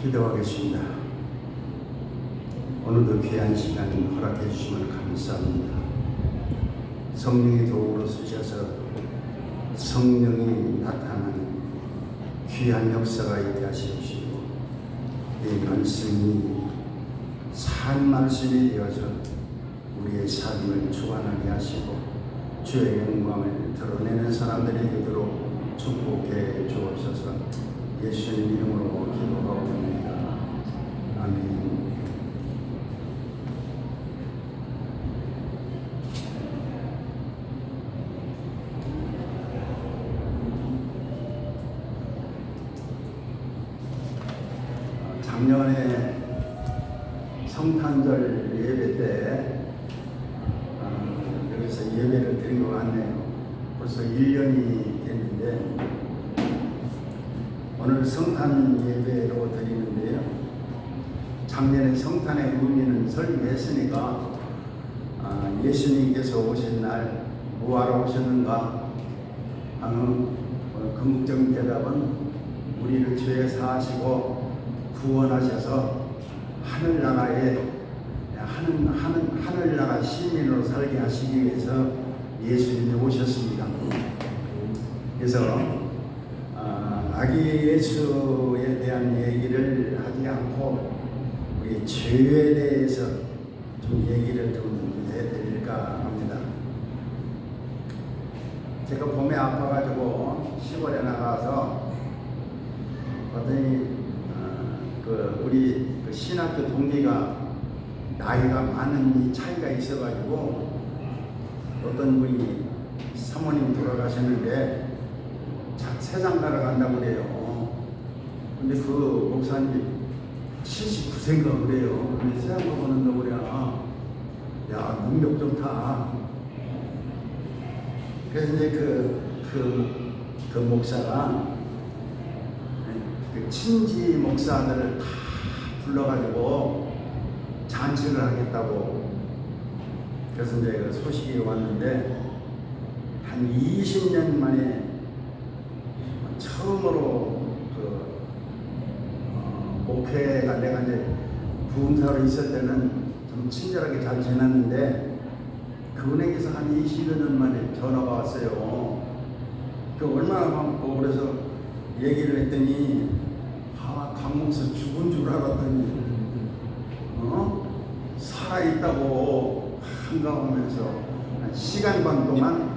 기도하겠습니다. 오늘도 귀한 시간 허락해 주시면 감사합니다. 성령의 도구로 쓰셔서 성령이 나타나는 귀한 역사가 있게 하시옵시고, 이 말씀이 산 말씀이 되어서 우리의 삶을 주관하게 하시고 주의 영광을 드러내는 사람들이 되도록 축복해 주옵소서. 예수님 이름으로 기도하옵나이다. 아멘. 작년에 성탄절 예배 때 여기서 예배를 드린 것 같네요. 벌써 1년이 됐는데 오늘 성탄 예배로 드리는데요. 작년에 성탄의 의미는 설교했으니까 예수님께서 오신 날 뭐하러 오셨는가 하는 궁극적인 대답은 우리를 죄에 사하시고 구원하셔서 하늘나라 시민으로 살게 하시기 위해서 예수님이 오셨습니다. 그래서 아기 예수에 대한 얘기를 하지 않고 우리 죄에 대해서 좀 얘기를 좀 해드릴까 합니다. 제가 봄에 아파가지고 시골에 나가서 봤더니 우리 신학교 동기가 나이가 많은 차이가 있어가지고 어떤 분이 사모님 돌아가셨는데 세상 날아간다고 그래요. 근데 그 목사님 79세인가 그래요. 근데 세상 보는다고 그래. 야, 능력 좋다. 그래서 이제 그 목사가 그 친지 목사들을 다 불러가지고 잔치를 하겠다고. 그래서 이제 그 소식이 왔는데 한 20년 만에 처음으로 목회가 내가 이제 부흥사로 있을 때는 좀 친절하게 잘 지냈는데 그분에게서 한 20여 년 만에 전화가 왔어요. 그 얼마나 많고 그래서 얘기를 했더니 강목사 죽은 줄 알았더니 살아있다고 한가하면서 한 시간 반 동안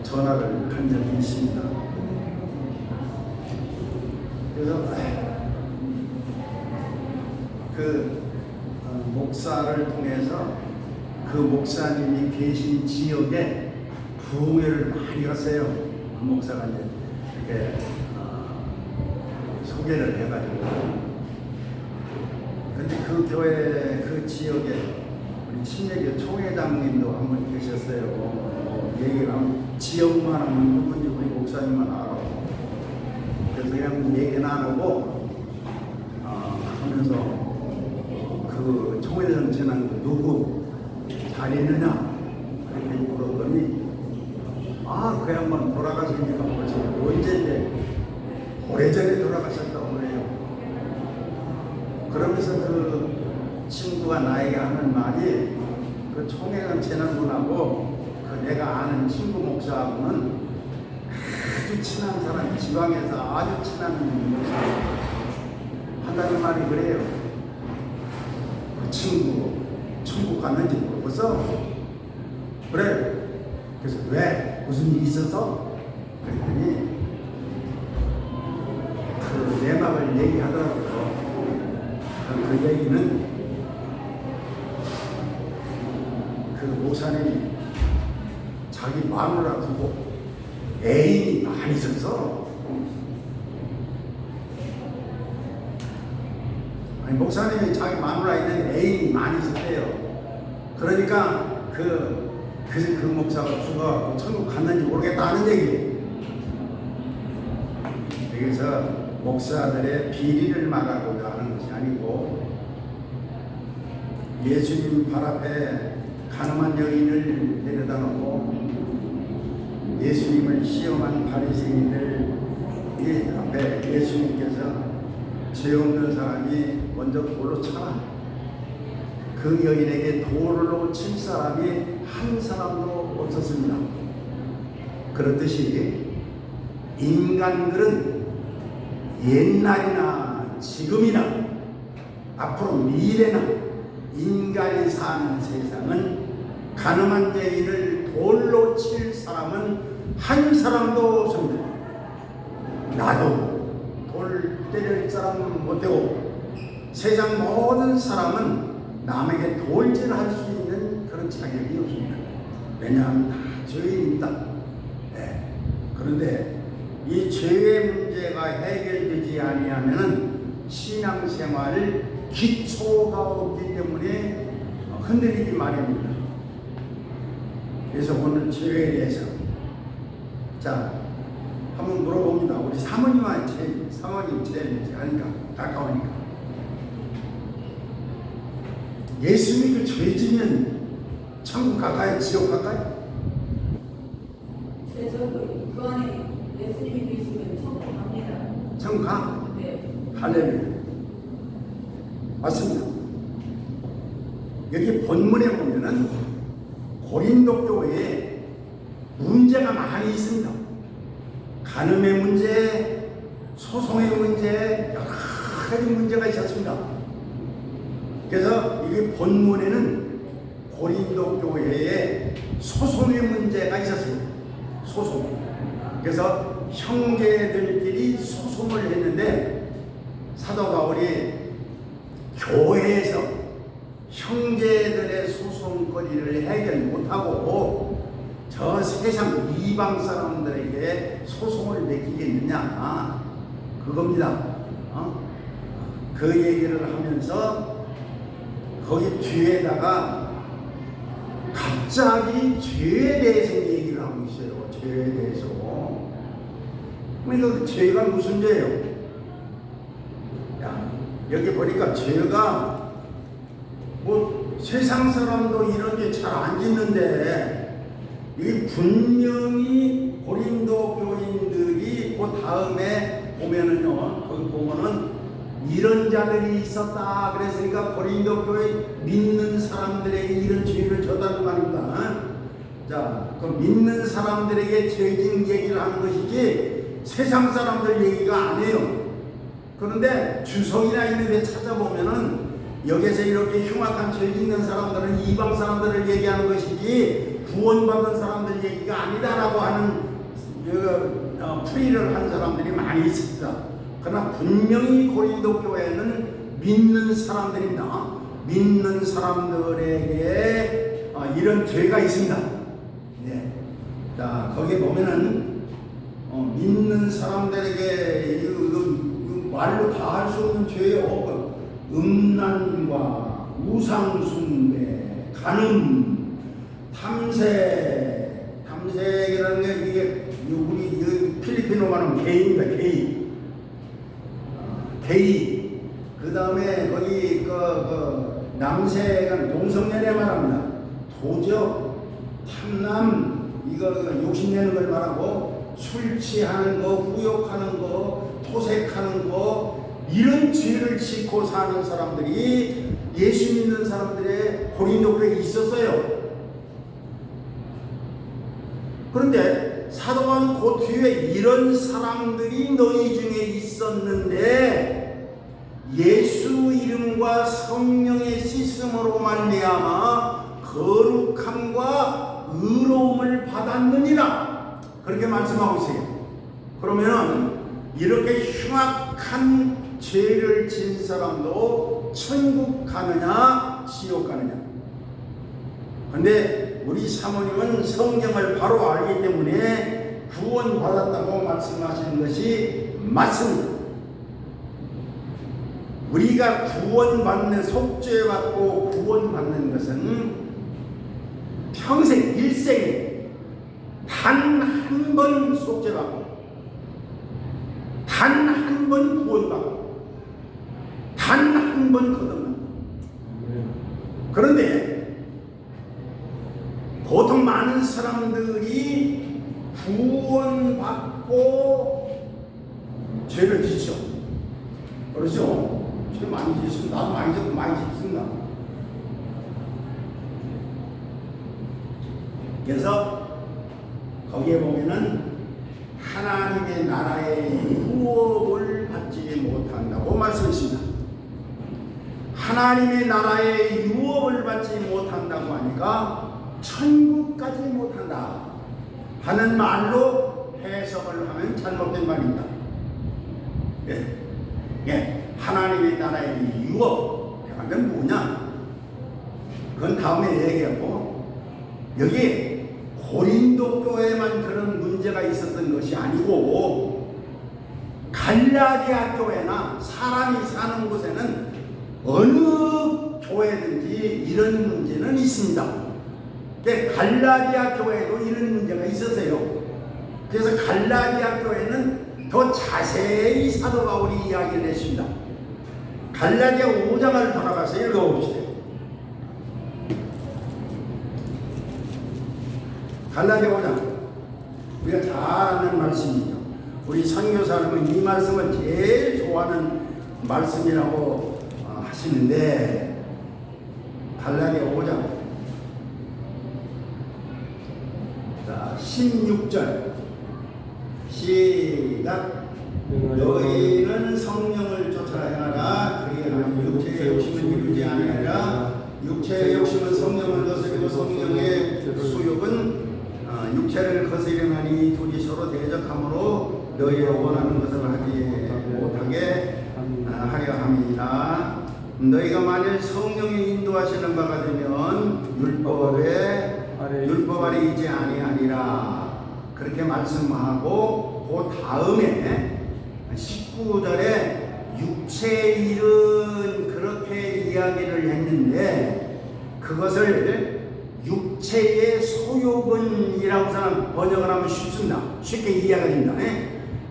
전화를 한 적이 있습니다. 그래서 목사를 통해서 그 목사님이 계신 지역에 부흥회를 많이 갔어요. 그 목사가 이제 이렇게 소개를 해가지고. 근데 그 교회 그 지역에 우리 침례교 총회장님도 한 분 계셨어요. 얘기를 하면 지역만 하면 누군지 우리 목사님만 알아. 그래서 그냥 얘기는 안 하고 하면서 그 총회장 지난 누구 잘 있느냐 그렇게 물었더니 그 양반 돌아가시니까 벌써 언제인데 오래전에 돌아가셨다고 그래요. 그러면서 그 친구가 나에게 하는 말이 그 총회장 지난 분하고 내가 아는 친구 목사하고는 아주 친한 사람, 지방에서 아주 친한 목사 한다는 말이 그래요. 그 친구 천국 갔는지 모르겠어. 그래. 그래서 왜? 무슨 일이 있어서? 그랬더니 그 내막을 얘기하더라고요. 그 얘기는 그 목사님이 자기 마누라 두고 애인이 많이 있어서 목사님이 자기 마누라 있는 애인이 많이 있었대요. 그러니까 그 목사가 죽어갖고 천국 갔는지 모르겠다는 얘기예요. 그래서 목사들의 비리를 막아보려 하는 것이 아니고 예수님 발 앞에 가늠한 여인을 데려다 놓고 예수님을 시험한 바리새인들 이 앞에 예수님께서 죄 없는 사람이 먼저 돌로 차라. 그 여인에게 돌로 칠 사람이 한 사람도 없었습니다. 그렇듯이 인간들은 옛날이나 지금이나 앞으로 미래나 인간이 사는 세상은 가늠한 여인을 돌로 칠 사람은 한 사람도 없습니다. 나도 돌 때릴 사람은 못되고 세상 모든 사람은 남에게 돌질할 수 있는 그런 자격이 없습니다. 왜냐하면 다 죄인입니다. 네. 그런데 이 죄의 문제가 해결되지 아니하면 신앙생활 기초가 없기 때문에 흔들리기 마련입니다. 그래서 오늘 죄에 대해서 한번 물어봅니다. 우리 사모님 제일 하니까 가까우니까 예수 믿고 죄 지면 천국 가까이 지옥 가까이? 그래서 그 안에 예수님이 계시면 천국 갑니다. 천국 가? 네. 할렐루야. 맞습니다. 여기 본문에 보면은 고린도 교회에 문제가 많이 있습니다. 간음의 문제, 소송의 문제, 여러 가지 문제가 있었습니다. 그래서 이 본문에는 고린도 교회에 소송의 문제가 있었습니다. 소송. 그래서 형제들끼리 소송을 했는데 사도 바울이 교회에서 형제들의 소송거리를 해결 못하고 저 세상 이방 사람들에게 소송을 맡기겠느냐 그겁니다. 그 얘기를 하면서 거기 뒤에다가 갑자기 죄에 대해서 얘기를 하고 있어요. 죄에 대해서. 그러니까 죄가 무슨 죄예요? 여기 보니까 죄가 뭐 세상 사람도 이런 게 잘 안 짓는데 이게 분명히 고린도 교인들이 그 다음에 보면은요, 거기 보면은 이런 자들이 있었다 그랬으니까 고린도 교회 믿는 사람들에게 이런 죄를 졌다는 말입니다. 그 믿는 사람들에게 죄진 얘기를 하는 것이지 세상 사람들 얘기가 아니에요. 그런데 주석이나 있는 데 찾아보면은 여기서 이렇게 흉악한 죄 짓는 사람들은 이방 사람들을 얘기하는 것이지 구원받은 사람들 얘기가 아니다라고 하는 풀이를 한 사람들이 많이 있습니다. 그러나 분명히 고린도 교회는 믿는 사람들입니다. 믿는 사람들에게 이런 죄가 있습니다. 네. 거기에 보면은 믿는 사람들에게 말로 다 할 수 없는 죄요. 음란과 우상숭배, 간음, 탐색이라는 게 이게 우리 필리핀어 말하면 게이입니다. 게이. 그 다음에 거기 남색은 동성연애 말합니다. 도적, 탐남, 이거 욕심내는 걸 말하고 술 취하는 거, 후욕하는 거, 토색하는 거 이런 죄를 짓고 사는 사람들이 예수 믿는 사람들의 고린도 교회에 있었어요. 그런데 사도관 그 뒤에 이런 사람들이 너희 중에 있었는데 예수 이름과 성령의 씻음으로 말미암아 거룩함과 의로움을 받았느니라 그렇게 말씀하고 있어요. 그러면은 이렇게 흉악한 죄를 진 사람도 천국 가느냐 지옥 가느냐. 근데 우리 사모님은 성경을 바로 알기 때문에 구원받았다고 말씀하시는 것이 맞습니다. 우리가 구원받는 속죄받고 구원받는 것은 평생 일생에 단 한 번 속죄받고 단 한 번 구원받고 단 한 번 거듭난다. 그런데 보통 많은 사람들이 구원받고 죄를 짓죠. 그렇죠? 죄 많이 짓습니다. 나도 많이 짓고 많이 짓습니다. 그래서 거기에 보면은 하나님의 나라의 유업을 받지 못한다고 말씀했습니다. 하나님의 나라의 유업을 받지 못한다고 하니까 천국까지 못한다 하는 말로 해석을 하면 잘못된 말입니다. 하나님의 나라의 유업 그건 뭐냐? 그건 다음에 얘기하고, 여기 고린도 교회만 그런 문제가 있었던 것이 아니고 갈라디아 교회나 사람이 사는 곳에는 어느 교회든지 이런 문제는 있습니다. 갈라디아 교회도 이런 문제가 있었어요. 그래서 갈라디아 교회는 더 자세히 사도 바울이 이야기를 했습니다. 갈라디아 5장을 돌아가서 읽어봅시다. 갈라디아 5장, 우리가 잘 아는 말씀이죠. 우리 선교사님은 이 말씀을 제일 좋아하는 말씀이라고 하시는데, 갈라디아 5장 16절 시작. 너희는 성령을 쫓아 행하라. 그게 육체의 욕심은 이루지 아니하라. 육체의 욕심은 성령을 거스리고 성령의 수욕은 육체를 거스리나니 둘이 서로 대적함으로 너희가 원하는 것을 하지 못하게 하려 함이라. 너희가 만일 성령의 인도하시는 바가 되면 율법 아래 이제 아니하니라. 그렇게 말씀하고 그 다음에 19절에 육체의 일은 그렇게 이야기를 했는데, 그것을 육체의 소욕은이라고 번역을 하면 쉽습니다. 쉽게 이해가 됩니다.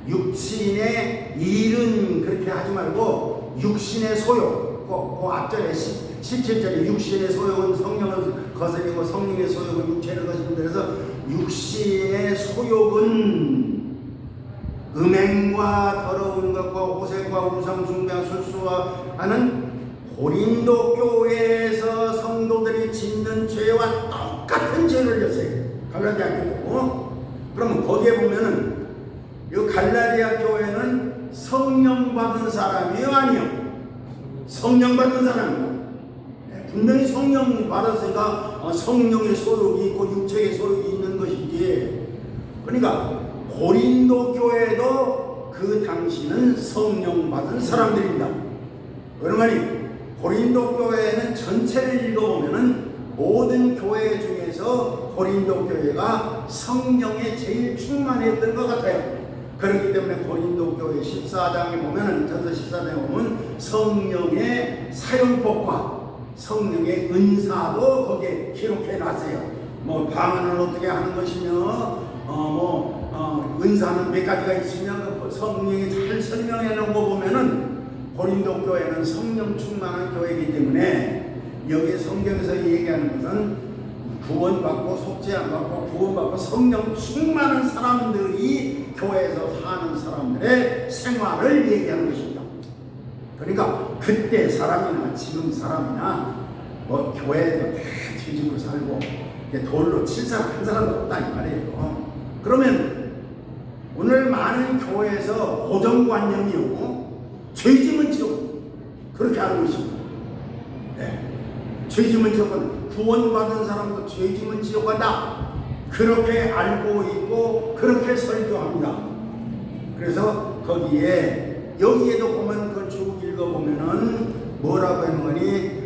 육신의 일은 그렇게 하지 말고 육신의 소욕, 그 앞절에 17절에 육신의 소욕은 성령을 거스리고 성령의 소욕은 육체를 거스린다. 그래서 육신의 소욕은 음행과 더러운 것과 호색과 우상 숭배와 술수하는 고린도 교회에서 성도들이 짓는 죄와 똑같은 죄를 졌어요. 갈라디아 교회. 그러면 거기에 보면은 이 갈라디아 교회는 성령 받은 사람이요, 아니요? 성령 받은 사람입니다. 분명히 성령 받았으니까 성령의 소욕이 있고 육체의 소욕이 있는 것이지. 그러니까 고린도 교회도 그 당시는 성령 받은 사람들입니다. 그러니 고린도 교회는 전체를 읽어보면은 모든 교회 중에서 고린도 교회가 성령에 제일 충만했던 것 같아요. 그렇기 때문에 고린도 교회 14장에 보면은, 전서 14장에 보면 성령의 사용법과 성령의 은사도 거기에 기록해 놨어요. 뭐 방언을 어떻게 하는 것이며, 은사는 몇 가지가 있으며 성령이 잘 설명해 놓은 거 보면은 고린도 교회는 성령 충만한 교회이기 때문에, 여기 성경에서 얘기하는 것은 구원받고 속죄 안 받고 구원받고 성령 충만한 사람들이 교회에서 사는 사람들의 생활을 얘기하는 것입니다. 그러니까 그때 사람이나 지금 사람이나 뭐 교회에도 다 뒤집고 살고 돌로 칠 사람 한 사람도 없다 이 말이에요. 그러면 오늘 많은 교회에서 고정관념이요, 죄짐은 지옥, 그렇게 알고 있습니다. 죄짐은 지옥, 구원받은 사람도 죄짐은 지옥 간다, 그렇게 알고 있고 그렇게 설교합니다. 그래서 거기에 여기에도 보면 그 쭉 읽어보면은 뭐라고 하는 거니,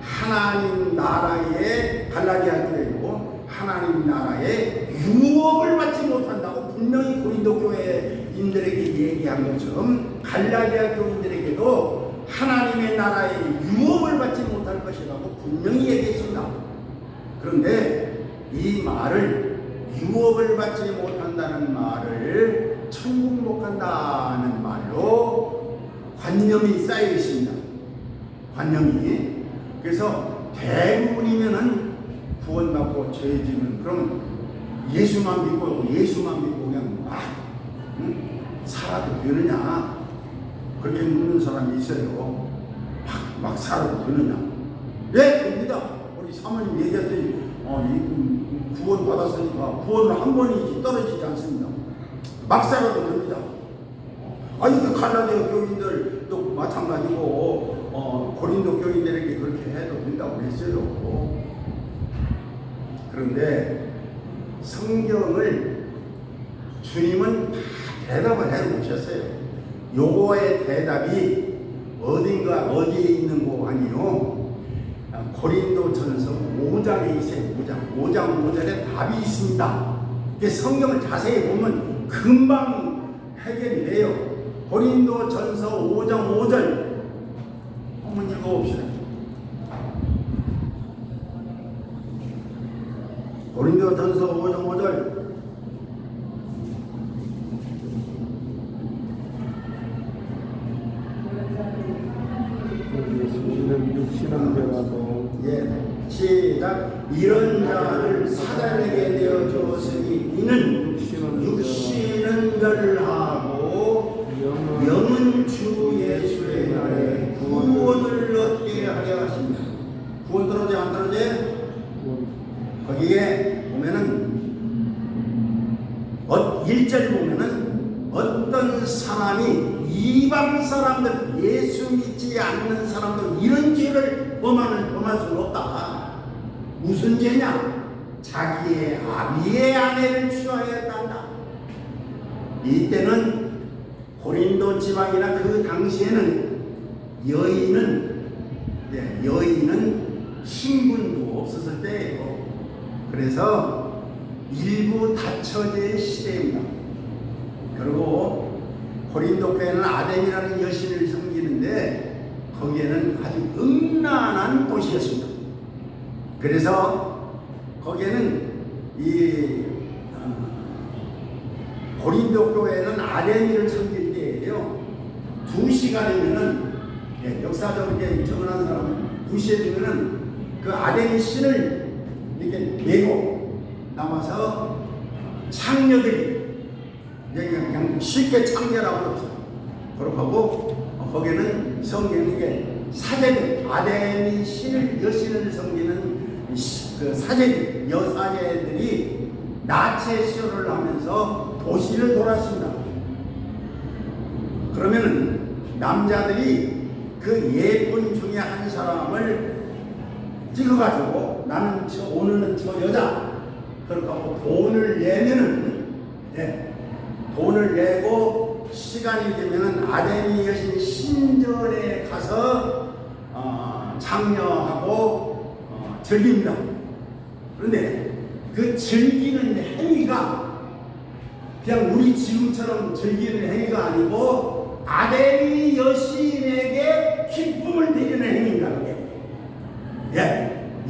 하나님 나라의 갈라디아 교회고 하나님 나라의 유업을 받지 못한다고 분명히 고린도 교회인들에게 얘기한 것처럼 갈라디아 교인들에게도 하나님의 나라의 유업을 받지 못할 것이라고 분명히 얘기했습니다. 그런데 이 말을, 유업을 받지 못한다는 말을 천국 못 간다는 말로 관념이 쌓여 있습니다. 관념이. 그래서 대부분이면은 구원받고 죄지면 그럼 예수만 믿고 그냥 막 살아도 되느냐? 그렇게 묻는 사람이 있어요. 막 살아도 되느냐? 네, 됩니다. 우리 사모님 얘기했더니 구원 받았으니까 구원은 한 번이지 떨어지지 않습니다. 막 살아도 됩니다. 아니 그 갈라디아 교인들도 마찬가지고 고린도 교인들에게 그렇게 해도 된다고 했어요. 그런데 성경을 주님은 다 대답을 해놓으셨어요. 요거의 대답이 어디에 있는 거 아니요? 고린도전서 5장에 있어요. 5장 5절에 답이 있습니다. 성경을 자세히 보면 금방 해결이 돼요. 고린도전서 5장 5절 한번 읽어봅시다. 고린도전서 5장 5절 예수는 육신은 변화도 시작. 이런 자를 사단에게 내어주었으니 이는 육신은 멸하고 영은 주 예수의 날에 구원을 얻게 하려 하십니다. 구원 떨어져 안 떨어져? 거기에 보면은 1절 보면은 어떤 사람이 이방 사람들, 예수 믿지 않는 사람들 이런 죄를 범할 수는 없다. 무슨 죄냐? 자기의 아비의 아내를 취하였단다. 이때는 고린도 지방이나 그 당시에는 여인은 신분도 없었을 때예요. 그래서 일부 다처제의 시대입니다. 그리고 고린도 교회는 아덴이라는 여신을 섬기는데 거기에는 아주 음란한 도시였습니다. 그래서 거기에는 이 고린도 교회는 아덴이를 섬길 때예요. 2시간이면은 역사적으로 이렇게 적어놓은 사람은 2시에 되면은 그 아덴이 신을 이렇게 메고 남아서 창녀들이 그냥 쉽게 창녀라고 그럽시다. 그렇게 하고 거기는 성경에 이게 사제들, 아덴이 신을 여신을 섬기는 그 사제들, 여사제들이 나체 쇼를 하면서 도시를 돌았습니다. 그러면은 남자들이 그 예쁜 중에 한 사람을 찍어가지고 나는 오늘은 저 여자 그렇게 하고 돈을 내면은 돈을 내고 시간이 되면은 아덴이 여신 신전에 가서 장려하고 즐깁니다. 그런데 그 즐기는 행위가 그냥 우리 지금처럼 즐기는 행위가 아니고 아덴이 여신에게 기쁨을 드리는 행위입니다. 그게.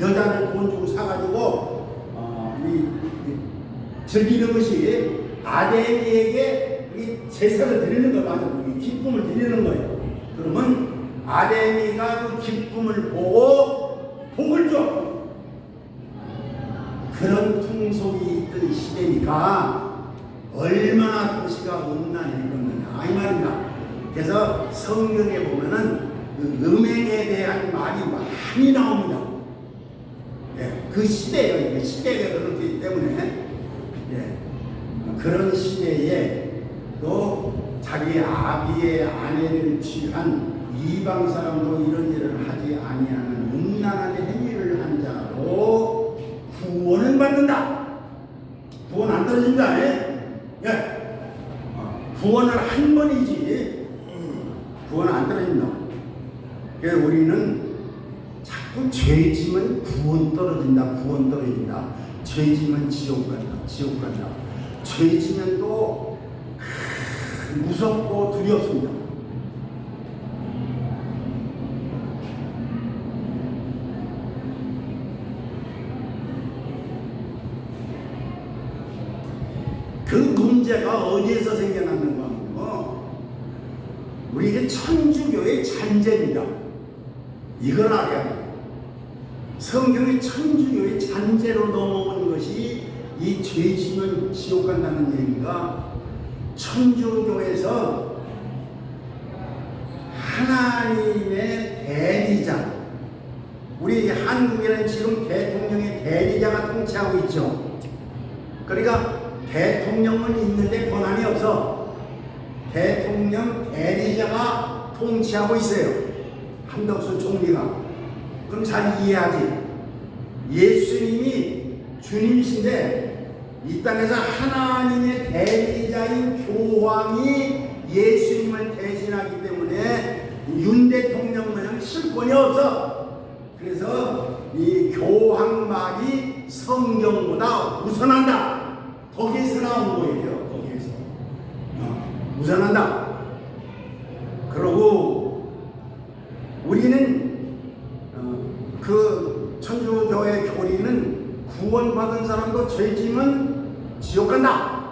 여자를 돈 주고 사가지고 즐기는 것이 아덴이에게 제사를 드리는 거 맞아요. 기쁨을 드리는 거예요. 그러면 아덴이가 그 기쁨을 보고 복을 줘. 그런 풍속이 있던 시대니까 얼마나 도시가 음란했겠느냐 이 말입니다. 그래서 성경에 보면은 그 음행에 대한 말이 많이 나옵니다. 그 시대예요. 그 시대가 그렇기 때문에 그런 시대에 또 자기 아비의 아내를 취한 이방 사람도 이런 일을 하지 아니하는 음란한 행위를 한 자로 구원을 받는다. 구원 안 떨어진다. 구원을 한 번이지 구원 안 떨어진다. 그래서 우리는 자꾸 죄지면 구원 떨어진다. 죄지면 지옥 간다. 죄지면 또 무섭고 두렵습니다. 그 문제가 어디에서 생겨났는가 하면 우리에게 천주교의 잔재입니다. 이걸 알아야 돼요. 성경의 천주교의 잔재로 넘어온 것이 이 죄지면 지옥 간다는 얘기가 천주교에서 하나님의 대리자, 우리 한국에는 지금 대통령의 대리자가 통치하고 있죠. 그러니까 대통령은 있는데 권한이 없어. 대통령 대리자가 통치하고 있어요. 한덕수 총리가. 그럼 잘 이해하지. 예수님이 주님이신데 이 땅에서 하나님의 대리자인 교황이 예수님을 대신하기 때문에 윤 대통령 마냥 실권이 없어. 그래서 이 교황 말이 성경보다 우선한다. 거기에서 나온 거예요. 거기에서 우선한다. 그러고 우리는 그 천주교의 교리는 구원받은 사람도 죄지면 지옥 간다.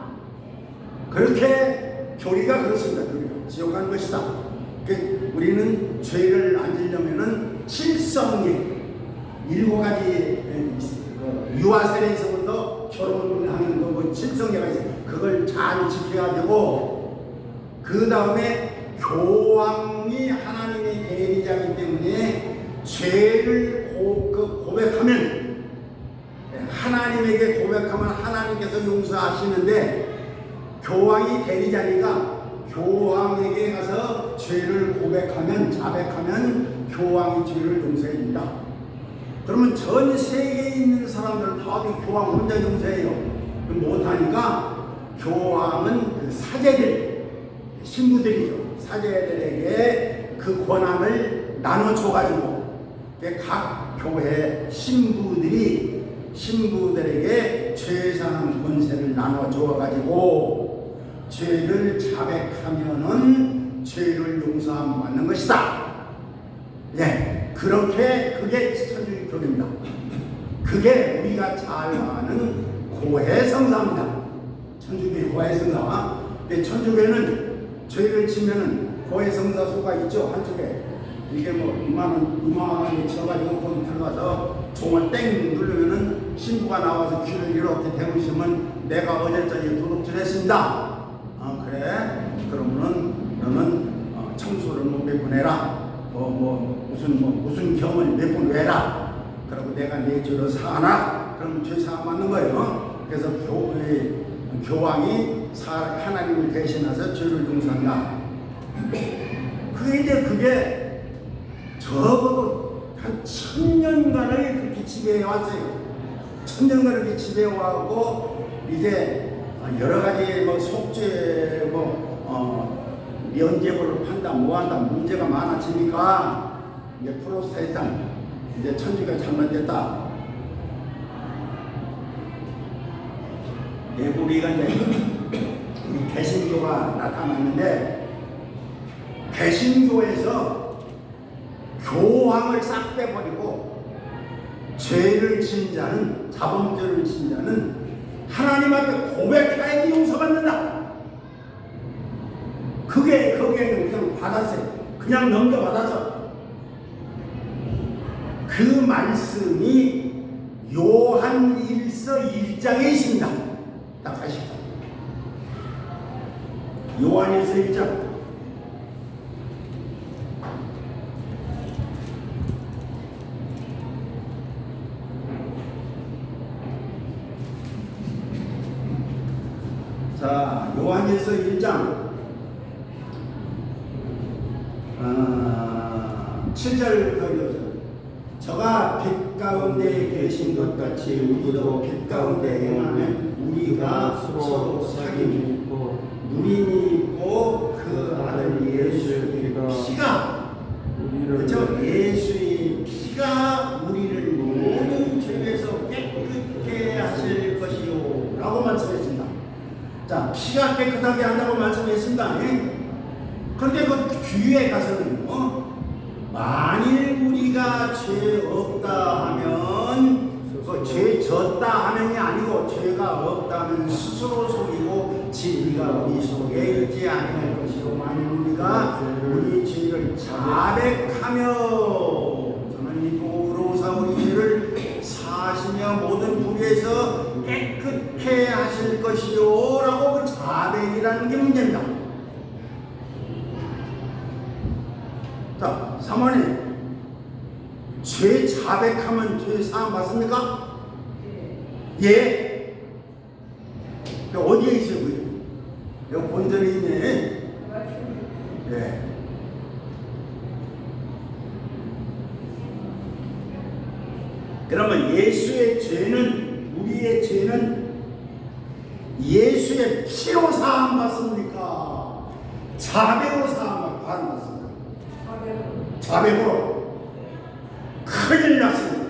그렇게 교리가 그렇습니다. 교리가 지옥 가는 것이다. 우리는 죄를 안 지려면은 칠성례 7가지 유아세례에서부터 결혼하는 거 칠성례가 있어요. 그걸 잘 지켜야 되고, 그 다음에 교황이 하나님의 대리자이기 때문에 죄를 고백하면, 하나님에게 고백하면 하나님께서 용서하시는데, 교황이 대리자니까 교황에게 가서 죄를 고백하면, 자백하면 교황이 죄를 용서해 준다. 그러면 전 세계에 있는 사람들 다 교황 혼자 용서해요. 못하니까 교황은 그 사제들, 신부들이죠. 사제들에게 그 권한을 나눠줘가지고 각 교회 신부들에게 죄사한 권세를 나눠줘가지고 죄를 자백하면은 죄를 용서함 받는 것이다. 예, 그렇게 그게 천주교입니다. 그게 우리가 잘 아는 고해성사입니다. 천주교의 고해성사. 천주교는 죄를 지면은 고해성사소가 있죠. 한쪽에 이게 뭐 이만한 쳐가지고 거기 들어가서 종을 땡 누르면은 신부가 나와서 귀를 이렇게 대고 있으면 내가 어제 저녁에 도둑질했습니다. 그래? 그러면은 너는 청소를 몇 번 해라. 무슨 경을 몇 번 외라. 그리고 내가 내 죄를 사하나? 그럼 죄 사함 맞는 거예요. 그래서 교황이 하나님을 대신해서 죄를 용서한다. 그게 적어도 한 1000년간을 그렇게 지배해 왔어요. 1000년간을 그렇게 지배해 왔고, 이제 여러 가지 속죄 면죄부를 판다 뭐한다 문제가 많아지니까 이제 프로테스탄트 이제 천주교가 잘못됐다. 우리가 이제 개신교가 나타났는데, 개신교에서 교황을 싹 빼버리고 죄를 진 자는, 자범죄를 진 자는 하나님 앞에 고백해야지 용서받는다. 그게 그냥 받았어요. 그냥 넘겨받아서. 그 말씀이 요한 1서 1장에 있습니다. 딱 가시죠. 요한 1서 1장. 자, 요한일서 1장 7절부터 읽어서, 저가 빛 가운데 계신 것 같이 우리도 빛 가운데 행하면 우리가 서로 사귐이 있고 누림이 있고 그 아들 예수의 피가, 그렇죠? 예수의 피가 우리를 모든 죄에서 깨끗게 하실 것이요 라고 말씀했습니다. 자, 피가 깨끗하게 한다고 말씀했습니다. 그런데 그 뒤에 가서는 만일 우리가 죄 없다 하면, 죄 졌다 하면이 아니고 죄가 없다면 스스로 속이고 진리가 우리 속에 있지 아니할 것이고, 만일 우리가 우리 죄를 자백하며 저는 이 도로사 우리 죄를 사시며 모든 불의에서 깨끗게 어떻게 하실 것이요? 라고 그 자백이라는 게 문제입니다. 자, 사모님, 죄 자백하면 죄 사함 받습니까? 예. 어디에 있어요? 여기 본전에 있네. 예. 그러면 예수의 죄는, 우리의 죄는 예수의 피로 사함 받습니까? 자백으로 사함 받습니까? 자백으로. 큰일 났습니다.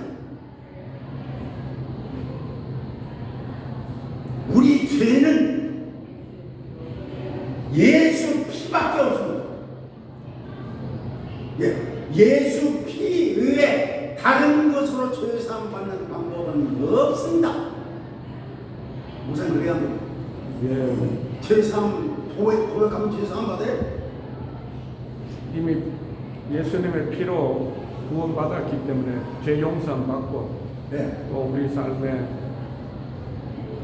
우리 죄는 예수 피밖에 없습니다. 예, 예수 피 외에 다른 것으로 죄사함 받는 방법은 없습니다. 무슨 그래야 합니까? 예. 죄사함 고백하면 죄사함 받아요? 이미 예수님의 피로 구원받았기 때문에 죄 용서함 받고 네. 또 우리 삶에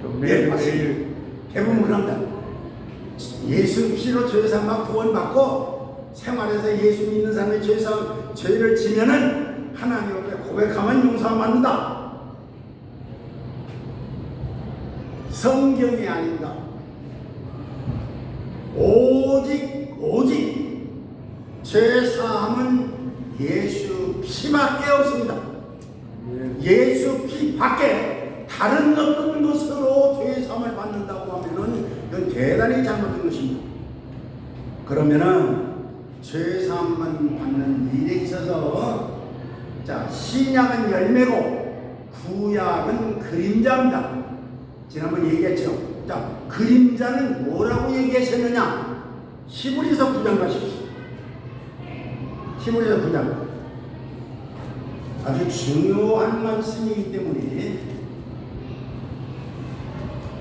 좀 예, 매일매일 맞습니다. 대부분 그럽니다. 예수 피로 죄사함 구원받고 생활에서 예수 믿는 사람의 죄를 지면은 하나님 앞에 고백하면 용서함 받는다. 성경이 아닙니다. 오직 죄사함은 예수 피밖에 없습니다. 예수 피밖에 다른 어떤 것으로 죄사함을 받는다고 하면은 이건 대단히 잘못된 것입니다. 그러면은 죄사함만 받는 일에 있어서 자, 신약은 열매고 구약은 그림자입니다. 지난번 얘기했죠. 자, 그림자는 뭐라고 얘기하셨느냐? 히브리서 9장 가십시오. 히브리서 9장. 아주 중요한 말씀이기 때문에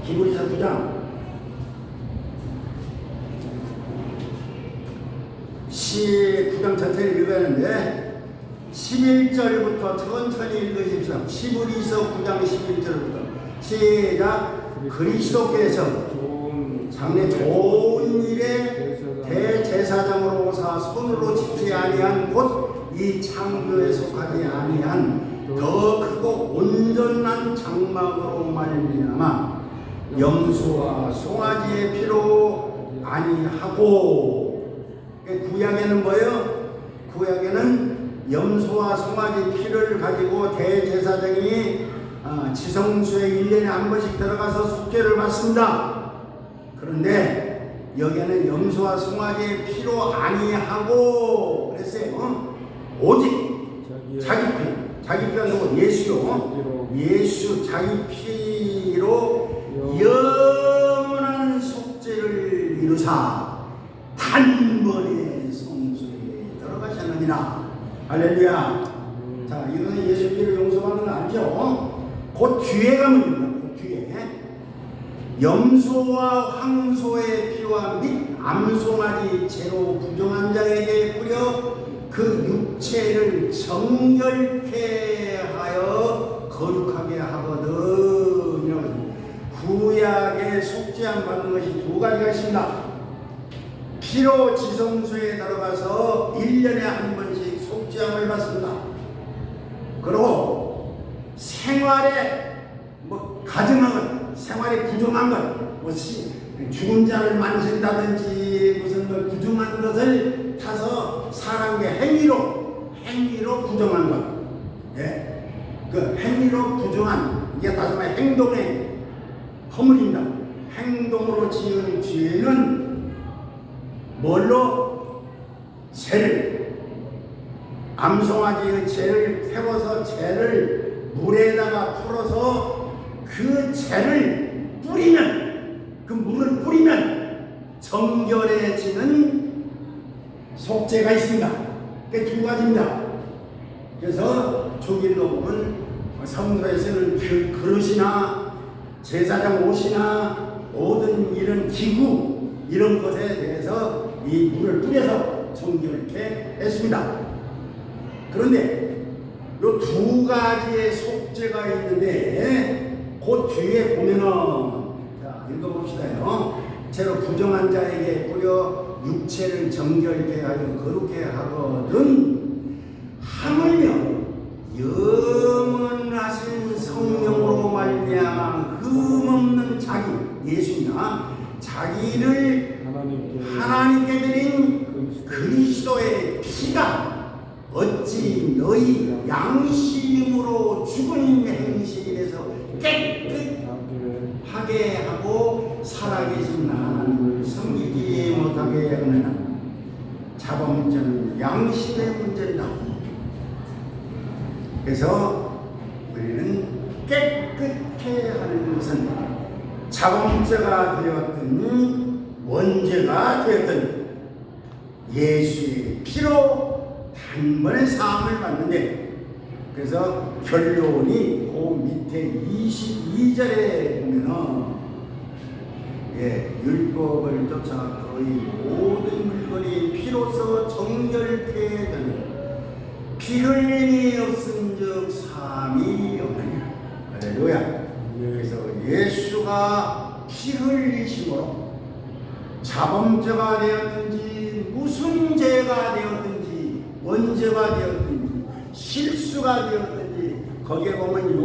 히브리서 9장 9장 전체를 읽어야 하는데 11절부터 천천히 읽으십시오. 히브리서 9장 11절부터 시작. 그리스도께서 장래 좋은 일에 대제사장으로 오사 손으로 짓지 아니한 곧 이 창조에 속하지 아니한 더 크고 온전한 장막으로 말미암아 염소와 송아지의 피로 아니하고, 구약에는 뭐예요? 구약에는 염소와 송아지 피를 가지고 대제사장이 지성소에 1년에 한 번씩 들어가서 속죄를 받습니다. 그런데 여기에는 염소와 송아지의 피로 아니하고 그랬어요. 오직 자기 피가 누구? 예수요. 예수 자기 피로 영원한 속죄를 이루사 단번에 성소에 들어가셨느니라. 할렐루야. 자, 이거는 예수 피로 용서받는 거 알죠? 그 뒤에 가면 됩니다. 그 뒤에 염소와 황소의 피와 및 암송아지 죄로 부정한 자에게 뿌려 그 육체를 정결케 하여 거룩하게 하거든. 구약의 속죄함 받는 것이 두 가지가 있습니다. 피로 지성소에 들어가서 1년에 한 번씩 속죄함을 받습니다. 그리고 생활에 가증한 것, 생활에 부정한 것, 죽은 자를 만진다든지 무슨 부정한 것을 타서 사람의 행위로 부정한 것, 예, 그 행위로 부정한, 이게 다시 말해 행동의 허물입니다. 행동으로 지은 죄는 뭘로? 죄를, 암송아지의 죄를 태워서 죄를 물에다가 풀어서 그 죄를 뿌리면, 그 물을 뿌리면 정결해지는 속죄가 있습니다. 그 두 가지입니다. 그래서 주길로 보면 성소에 쓰는 그릇이나 제사장 옷이나 모든 이런 기구, 이런 것에 대해서 이 물을 뿌려서 정결케 했습니다. 그런데 이 두 가지의 속죄가 있는데 그 뒤에 보면은 읽어봅시다요. 채로 부정한 자에게 뿌려 육체를 정결케 하여 거룩게 하거든 하물며 영원하신 성령으로 말미암아 흠없는 자기 예수냐 자기를 하나님께 드린 그리스도의 피가 어찌 너희 양심으로 죽은 행실에서 깨끗하게 하고 살아계신 하나님을 섬기지 못하게 하느냐. 자범죄는 양심의 문제다. 그래서 우리는 깨끗해 하는 것은 자범죄가 되었든 원죄가 되었든 예수의 피로 단번에 사함을 받는데, 그래서 결론이 그 밑에 22절에 보면은 율법을 쫓아 거의 모든 물건이 피로서 정결케 되는 피 흘림이 없은즉 사함이 없느니라. 할렐루야. 그래서 예수가 피 흘리심으로 자범죄가 되었든지 무슨 죄가 되었든지 원죄가 되었든지 실수가 되었든지, 거기에 보면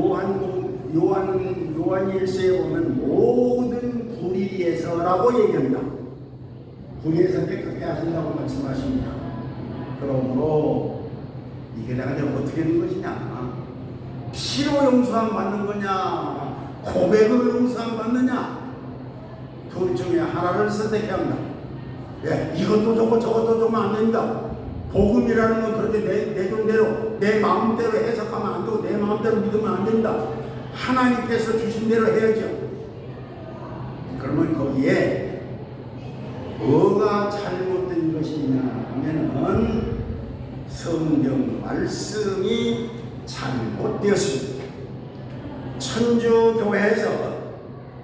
요한 일서에 보면 모든 불의에서라고 얘기합니다. 불의에서 깨끗게 하신다고 말씀하십니다. 그러므로 이게 내가 어떻게 하는 것이냐? 피로 용서함 받는 거냐? 고백으로 용서함 받느냐? 둘 중에 하나를 선택해야 합니다. 이것도 좋고 저것도 좋으면 안 된다. 복음이라는 건 그렇게 내 돈대로 내 마음대로 해석하면 안 되고 내 마음대로 믿으면 안 된다. 하나님께서 주신 대로 해야죠. 그러면 거기에 뭐가 잘못된 것이냐 하면은 성경 말씀이 잘못되었습니다. 천주교회에서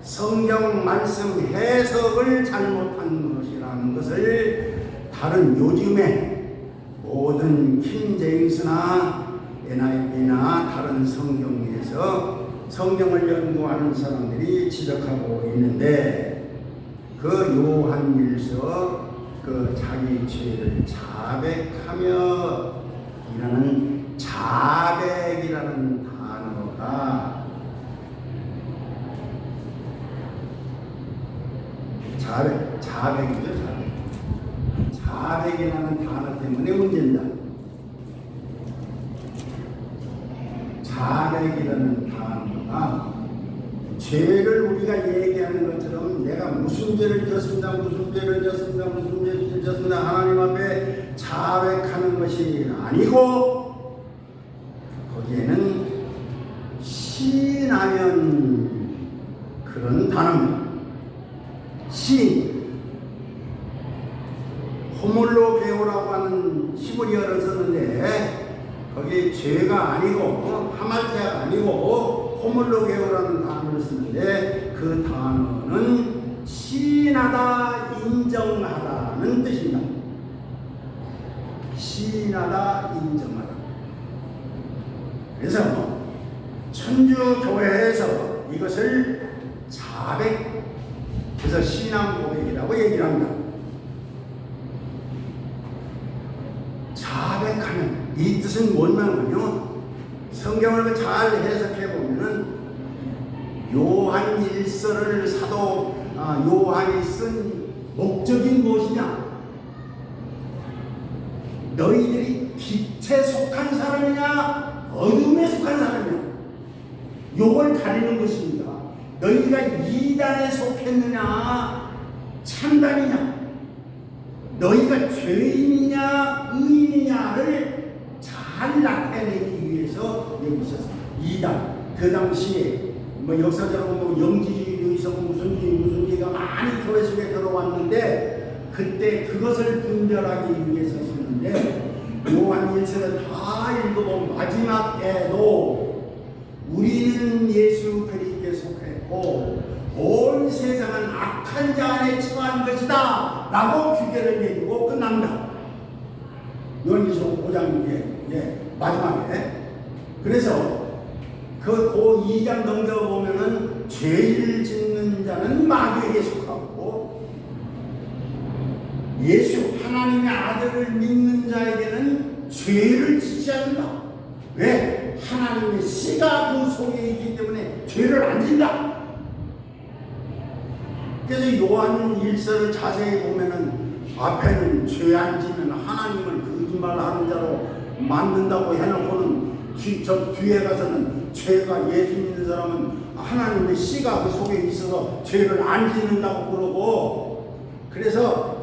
성경 말씀 해석을 잘못한 것이라는 것을 다른 요즘에 모든 킹제임스나 NIV나 다른 성경에서 성경을 연구하는 사람들이 지적하고 있는데, 그 요한일서 그 자기 죄를 자백하며 이라는 자백이라는 단어가 자백이죠. 자백이라는 단어 때문에 문제입니다. 자백이라는 단어가 죄를 우리가 얘기하는 것처럼 내가 무슨 죄를 졌습니다, 무슨 죄를 졌습니다, 무슨 죄를 졌습니다 하나님 앞에 자백하는 것이 아니고, 거기에는 시인하면 그런 단어입니다. 시인, 호몰로게오라고 하는 히브리어를 썼는데 거기 죄가 아니고 하말테아가 아니고 호몰로게오라는 단어를 쓰는데, 그 단어는 시인하다, 인정하다는 뜻입니다. 시인하다, 인정하다. 그래서 천주교회에서 이것을 자백, 그래서 신앙 고백이라고 얘기를 합니다. 자백하는 이 뜻은 뭐냐면요, 성경을 잘 해석해 보면은 요한 일서를 사도 요한이 쓴 목적이 무엇이냐? 너희들이 빛에 속한 사람이냐 어둠에 속한 사람이냐, 요걸 가리는 것입니다. 너희가 이단에 속했느냐 참단이냐, 너희가 죄인이냐 의인이냐를 잘 나타내기 위해서 여기 있었습니다. 이단, 그 당시에 뭐 역사적으로 뭐 영지주의도 있었고 무슨 주의가 많이 교회 속에 들어왔는데, 그때 그것을 분별하기 위해서 썼는데, 요한 일서를 다 읽어본 마지막에도 우리는 예수 그리스도께 속했고 온 세상은 악한 자 안에 처한 것이다 라고 규결을 내리고 끝납니다. 요한일서 5장 마지막에. 그래서 그 2장 넘겨보면은 죄를 짓는 자는 마귀에게 속하고 예수 하나님의 아들을 믿는 자에게는 죄를 짓지 않는다. 왜? 하나님의 씨가 그 속에 있기 때문에 죄를 안 짓는다. 그래서 요한 1서를 자세히 보면은 앞에는 죄 안 짓는 하나님을 거짓말하는 자로 만든다고 해놓고는 저 뒤에 가서는 죄가 예수 믿는 사람은 하나님의 씨가 그 속에 있어서 죄를 안 짓는다고 그러고, 그래서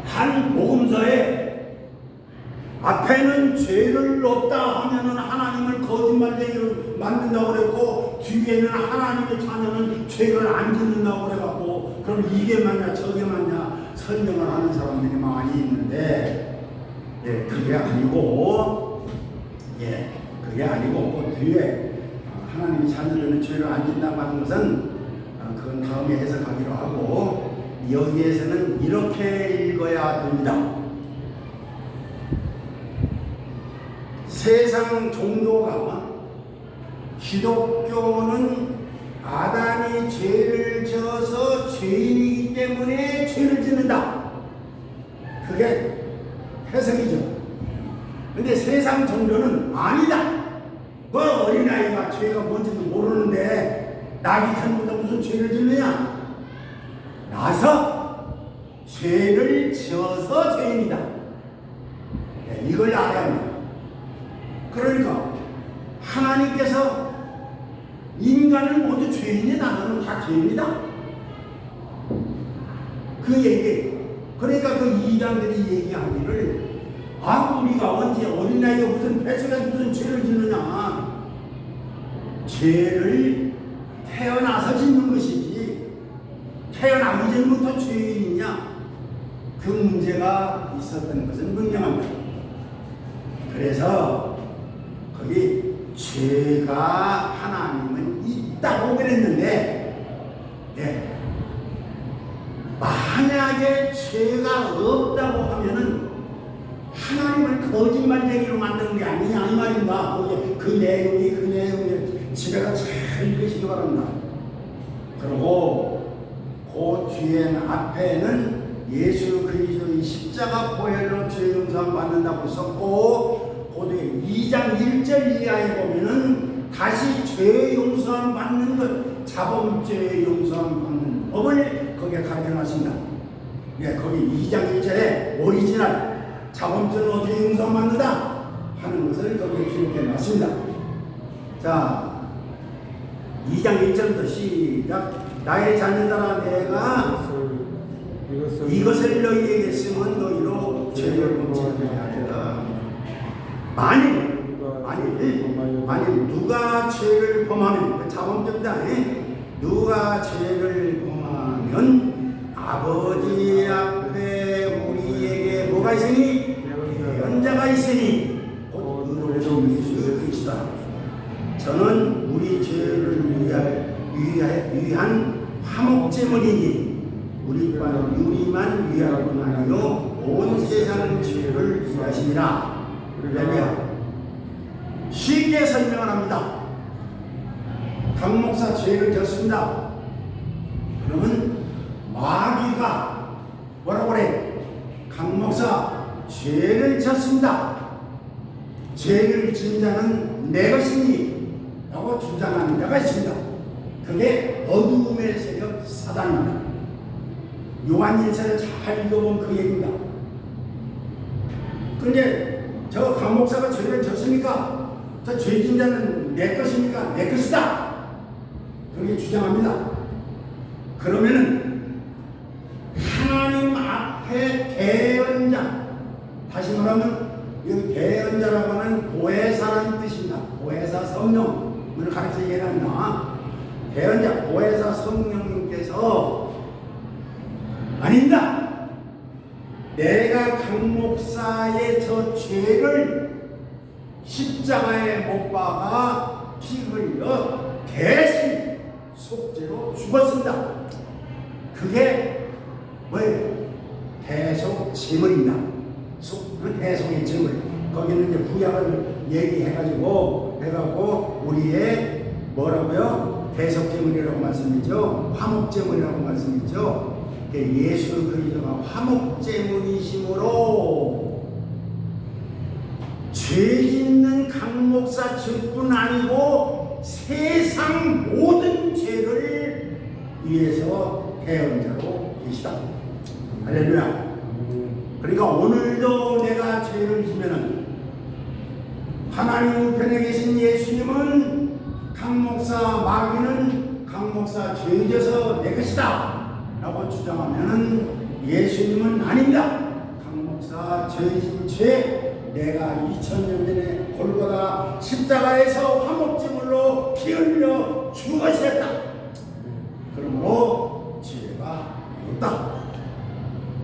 한 복음서에 앞에는 죄를 없다 하면은 하나님을 거짓말쟁이로 만든다고 그랬고, 뒤에는 하나님의 자녀는 죄를 안 짓는다고 그래갖고, 그럼 이게 맞냐 저게 맞냐 설명을 하는 사람들이 많이 있는데, 그게 아니고, 그게 아니고 그 뒤에 하나님의 자녀들은 죄를 안 짓는다고 하는 것은 그건 다음에 해석하기로 하고, 여기에서는 이렇게 읽어야 됩니다. 세상 종교가 기독교는 아담이 죄를 지어서 죄인이기 때문에 죄를 짓는다. 그게 해석이죠. 근데 세상 종교는 아니다. 그 어린아이가 죄가 뭔지도 모르는데 나기 전부터 무슨 죄를 짓느냐? 나서 죄를 지어서 죄인이다. 이걸 알아야 합니다. 그러니까 하나님께서 인간을 모두 죄인이 나누는 다 죄입니다. 그 얘기. 그러니까 그 이단들이 얘기하기를 우리가 언제 어린아이가 무슨 뱃속에서 무슨 죄를 짓느냐. 죄를 태어나서 짓는 것이지 태어나기 전부터 죄인이냐. 그 문제가 있었던 것은 분명합니다. 그래서 거기 죄가 하나님은 있다고 그랬는데, 만약에 죄가 없다고 하면은 하나님을 거짓말쟁이로 만드는 게 아니냐 이 말입니다. 그 내용에 집에 가서 잘 읽으시기 바랍니다. 그리고 그 뒤에는 앞에는 예수 그리스도의 십자가 보혈로 죄 용서 받는다고 썼고, 그 2장 1절 이하에 보면은 다시 죄 용서함 받는 것, 자범죄 용서함 받는 법을 거기에 가르쳐놨습니다. 거기 2장 1절에 오리지널 자범죄는 어떻게 용서함 받는다 하는 것을 거기에 기록해놨습니다. 자, 2장 1절부터 시작. 나의 자녀들아, 내가 이것을 너희에게 쓰면 너희로 죄를 범치 아니하리라. 만일 누가 죄를 범하면, 자범죄입니다. 누가 죄를 범하면 아버지 앞에 우리에게 뭐가 있으니? 대언자가 있으니 곧 의로우신 예수 그리스도. 저는 우리 죄를 위한 화목제물이니 우리만 위하고 아니요 온 세상 죄를 위하시니라. 그러면 쉽게 설명을 합니다. 강 목사 죄를 졌습니다. 그러면 마귀가 뭐라고 그래? 강 목사 죄를 졌습니다. 죄를 진 자는 내 것이니 라고 주장하는 자가 있습니다. 그게 어두움의 세력 사단입니다. 요한일서를 잘 읽어보면 그 얘기입니다. 근데 저 강 목사가 죄를 졌으니까 저 죄진 자는 내 것이니까 내 것이다. 그렇게 주장합니다. 그러면은 하나님 앞에 대언자, 다시 말하면 이 대언자라고 하는 보혜사라는 뜻입니다. 보혜사 성령을 가르쳐 얘기합니다. 대언자, 보혜사 성령님께서 아닙니다. 내가 강 목사의 저 죄를 십자가에 못 박아 피 흘려 대신 속죄로 죽었습니다. 그게 뭐예요? 대속 제물입니다. 대속의 제물. 거기는 이제 구약을 얘기해가지고 우리의 뭐라고요? 대속제물이라고 말씀했죠. 화목제물이라고 말씀했죠. 예수 그리스도가 화목제물이심으로 죄 짓는 강 목사 즉뿐 아니고 세상 모든 죄를 위해서 대언자로 계시다. 할렐루야. 그러니까 오늘도 내가 죄를 지면은 하나님 우편에 계신 예수님은 강 목사, 마귀는 강 목사 죄 져서 내 것이다 라고 주장하면은 예수님은 아닙니다. 강 목사 죄진 죄 내가 2000년 전에 골고다 십자가에서 화목제물로 피 흘려 죽으셨다. 그러므로 죄가 없다.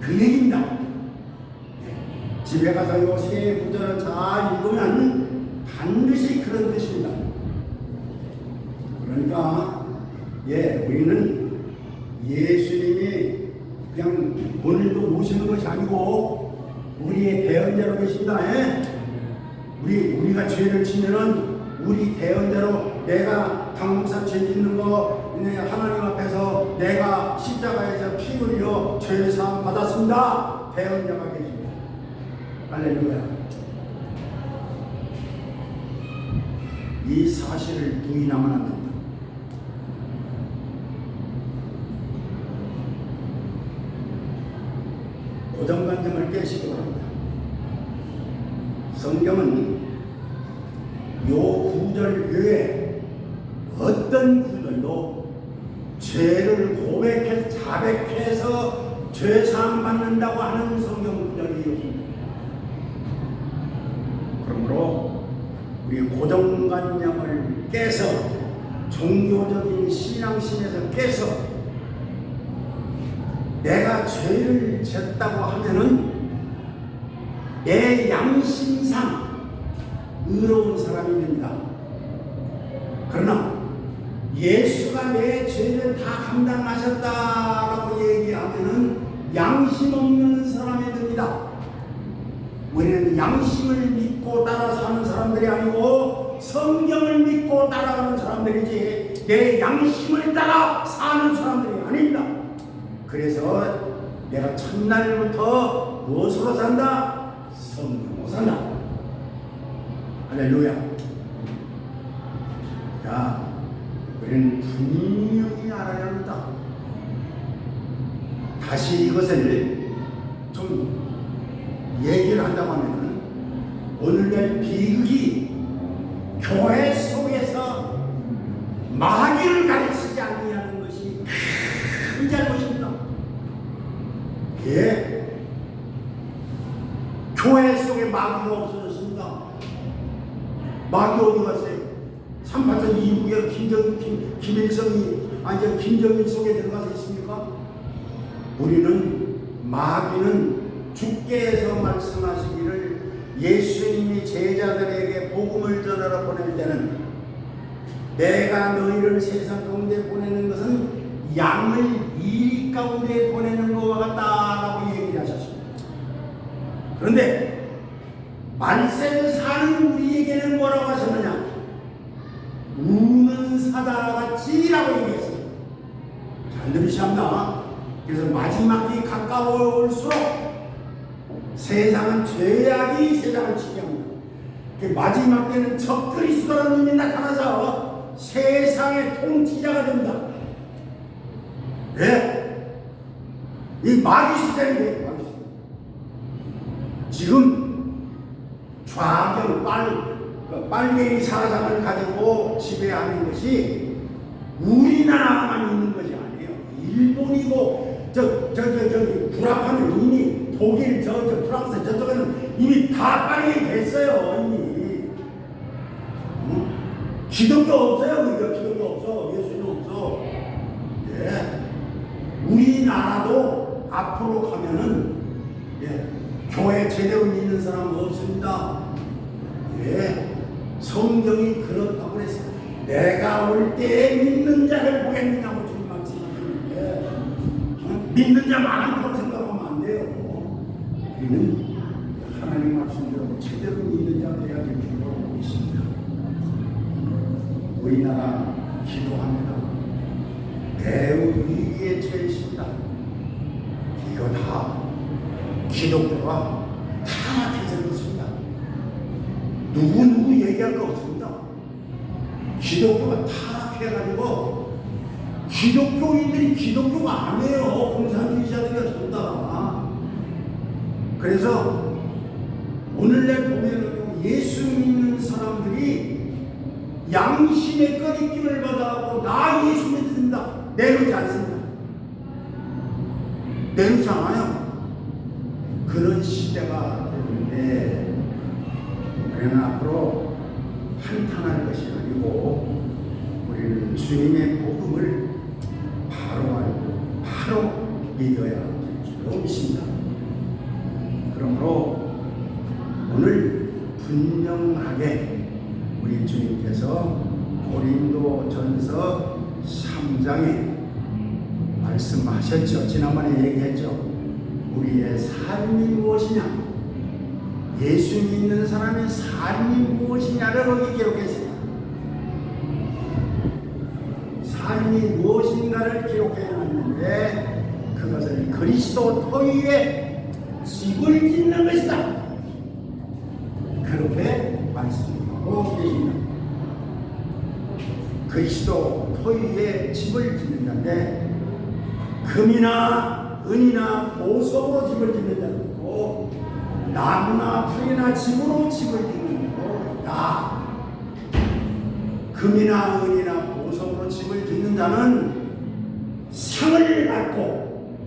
그 얘기입니다. 집에 가서 요새 구절을 잘 읽으면 반드시 그런 뜻입니다. 그러니까 우리는 예수님이 그냥 오늘도 모시는 것이 아니고 우리의 대언자로 계십니다. 우리가 죄를 지면은 우리 대언자로 내가 강목사 죄 짓는 거 하나님 앞에서 내가 십자가에서 피 흘려 죄 사함 받았습니다. 대언자가 계십니다. 할렐루야. 이 사실을 부인하면 안 된다. 고정관념을 깨시기 바랍니다. 성경은 요 구절 외에 어떤 구절도 죄를 고백해서 자백해서 죄사함 받는다고 하는 성경 구절이 없습니다. 그러므로 우리 고정관념을 깨서 종교적인 신앙심에서 깨서 내가 죄를 졌다고 하면은 내 양심상 의로운 사람이 됩니다. 그러나 예수가 내 죄를 다 감당하셨다라고 얘기하면은 양심 없는 사람이 됩니다. 우리는 양심을 믿고 따라 사는 사람들이 아니고 성경을 믿고 따라가는 사람들이지 내 양심을 따라 사는 사람들이 아닙니다. 그래서 내가 첫날부터 무엇으로 산다? 성령으로 산다. 할렐루야. 자, 우리는 분명히 알아야 합니다. 다시 이것을 좀 얘기를 한다고 하면 오늘날 비극이 교회 속에서 마귀를 가르치지 아니하는 것이 큰 잘못입니다. 교회 속에 마귀가 없어졌습니다. 마귀 어디 갔어요? 387 이북에 김일성이 김정일 속에 들어가서 있습니까? 우리는 마귀는 주께서 말씀하시기를 예수님이 제자들에게 복음을 전하러 보낼 때는 내가 너희를 세상 가운데 보내는 것은 양을 이 가운데 보내는 것과 같다라고 얘기를 하셨습니다. 그런데 말세를 사는 우리에게는 뭐라고 하셨느냐? 우는 사자같이라고 얘기했습니다. 잘 들으셔야 합니다. 그래서 마지막이 가까워올수록 세상은 죄악이 세상을 지배합니다. 마지막 때는 적그리스도라는 놈이 나타나서 세상의 통치자가 됩니다. 왜? 이 마귀 시대인데 지금 좌경 빨갱이 사상을 가지고 지배하는 것이 우리나라만 있는 것이 아니에요. 일본이고 저기 불합하는 이미 독일 프랑스 저쪽에는 이미 다 빨갱이 됐어요. 이미 기독교 없어요. 기독교 없어. 예수님 없어. 우리나라도 앞으로 가면은 교회 제대로 믿는 사람은 없습니다. 성경이 그렇다고 그랬어요. 내가 올 때 믿는 자를 보겠느냐고 주님 말씀하셨는데 믿는 자 많다고 생각하면 안 돼요. 우리는 하나님 말씀대로 제대로 믿는 자 돼야 될 줄로 매우 위기에 처해 있습니다. 이거 다 기독교가 타락해서 그렇습니다. 누구 얘기할 거 없습니다. 기독교가 타락해가지고 기독교인들이 기독교가 아니에요. 공산주의자들이 전부 다. 그래서 오늘날 보면 예수 믿는 사람들이 양심의 꺼리낌을 받아하고 나 예수 믿습니다. 내놓지 않습니다. 내놓지 않아요. 그런 시대가 되는데 우리는 앞으로 한탄할 것이 아니고 우리는 주님의 복음을 바로 알고 바로 믿어야 될 줄로 믿습니다. 그러므로 오늘 분명하게 우리 주님께서 고린도전서 3장에 말씀하셨죠. 지난번에 얘기했죠. 우리의 삶이 무엇이냐, 예수 믿는 사람의 삶이 무엇이냐를 거기 기록했습니다. 삶이 무엇인가를 기록해놨는데 그것을 그리스도 터위에 집을 짓는 것이다. 그렇게 말씀하고 계십니다. 그리스도 터위에 집을 짓는다는데 금이나 은이나 보석으로 집을 짓는 자도 있고 나무나 풀이나 집으로 집을 짓는 자도 있다. 금이나 은이나 보석으로 집을 짓는 자는 상을 받고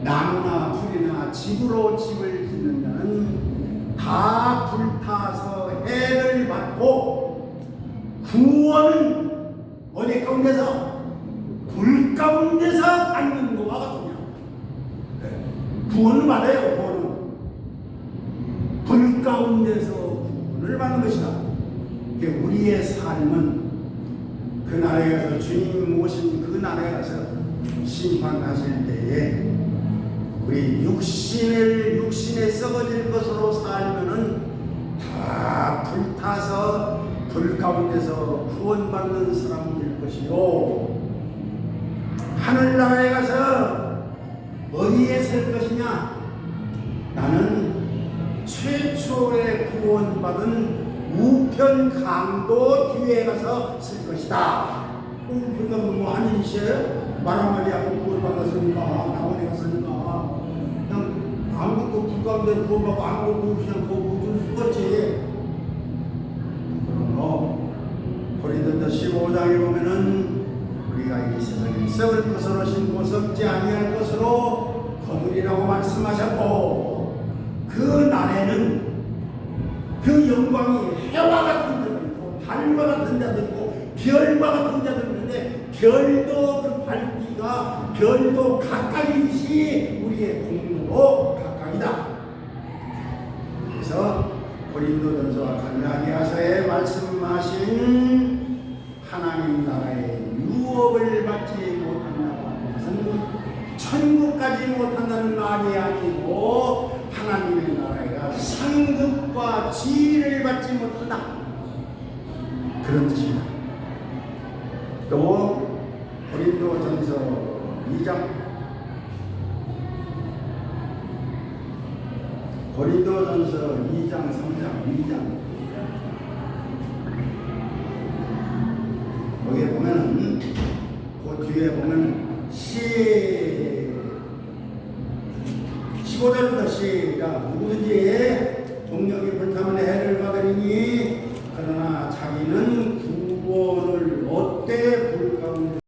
나무나 풀이나 집으로 집을 짓는 자는 다 불타서 해를 받고 구원은 어디 가운데서? 불 가운데서 받는 것과 같으냐. 구원을 받아요. 구원은 불 가운데서 구원을 받는 것이다. 우리의 삶은 그 나라에 가서 주님 모신 그 나라에 가서 심판하실 때에 우리 육신에 썩어질 것으로 살면은 다 불타서 불 가운데서 구원받는 사람일 것이요, 하늘나라에 가서 어디에 설 것이냐? 나는 최초의 구원받은 우편 강도 뒤에 가서 쓸 것이다. 우편 강도 뭐 아닌 시에 말 한마디 하고 구원받았으니까 나원에 갔으니까 그냥 아무것도 불가운데 구원받고 아무것도 없이 그냥 구원을 죽었지. 그러므로 고린도전서 15장에 보면은 우리가 이 세상에 썩을 것으로 신고 썩지 아니할 것으로 거두리라고 말씀하셨고, 그 날에는 그 영광이 해와 같은 자도 있고 달과 같은 자도 있고 별과 같은 자도 있는데 별도 그 밝기가 별도 각각이듯이 우리의 공로도 각각이다. 그래서 고린도전서와 갈라디아서에 말씀하신 하나님 나라의 유업을 받지 못한다고 하는 것은 천국 가지 못한다는 말이 아니고 하나님의 나라가 상급과 지위를 받지 못한다, 그런 뜻입니다. 또 고린도전서 2장 고린도전서 2장 3장 2장 거기에 보면은 그 뒤에 보면 15절부터 시작. 누구든지